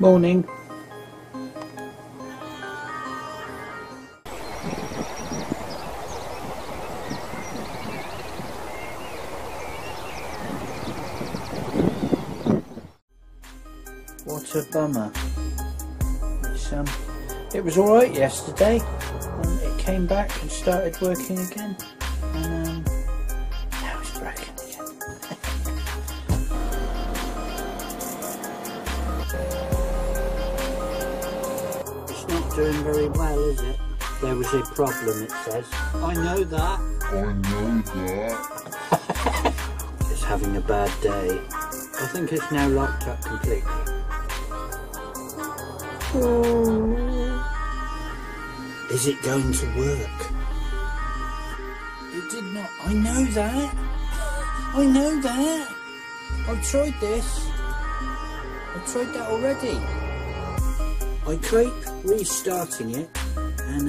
Morning. What a bummer. It was alright yesterday, and it came back and started working again, and now it's broken again. It's not doing very well, is it? There was a problem, it says. I know that. I know that. It's having a bad day. I think it's now locked up completely. Is it going to work? It did not. I know that. I know that. I've tried this. I've tried that already. I keep restarting it, and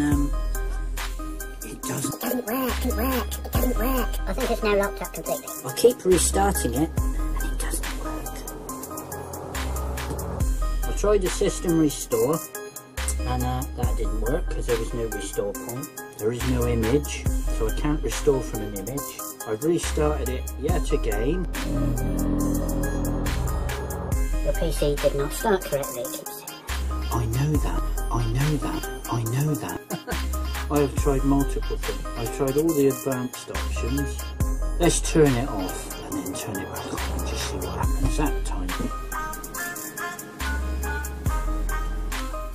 it doesn't. It doesn't work. It doesn't work. It doesn't work. I think it's now locked up completely. I keep restarting it, and it doesn't work. I tried the system restore, and that didn't work because there was no restore point. There is no image, so I can't restore from an image. I've restarted it yet again. Your PC did not start correctly, it keeps saying. I know that, I know that, I know that. I have tried multiple things. I've tried all the advanced options. Let's turn it off and then turn it back on and just see what happens that time.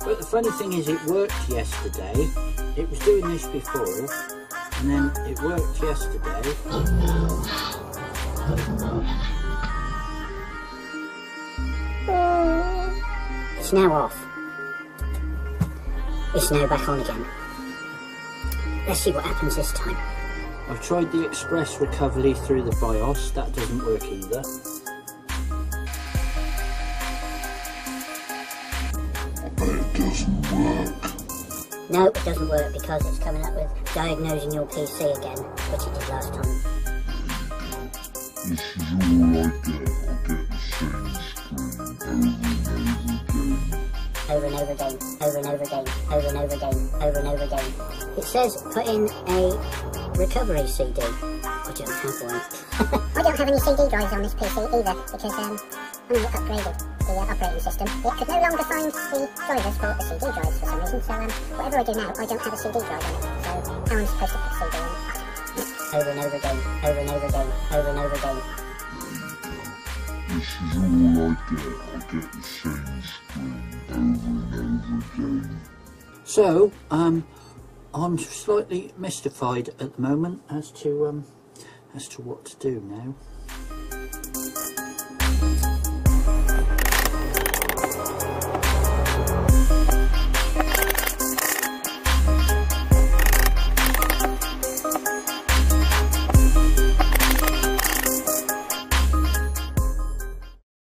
But the funny thing is, it worked yesterday. It was doing this before, and then it worked yesterday. It's now off. It's now back on again. Let's see what happens this time. I've tried the express recovery through the BIOS. That doesn't work either. It doesn't work. No, it doesn't work because it's coming up with diagnosing your PC again, which it did last time. This is all I get. I get the same screen over and over again. Over and over again, over and over again, over and over again. It says put in a recovery CD. I don't have one. I don't have any CD drives on this PC either because I'm not upgraded the operating system. It could no longer find the drivers for the CD drives for some reason, so whatever I do now, I don't have a CD drive on it. So how am I supposed to put CD in? Over and over again, over and over again, over and over again. This is all I get. I get the same screen over and over again. So, I'm slightly mystified at the moment as to what to do now.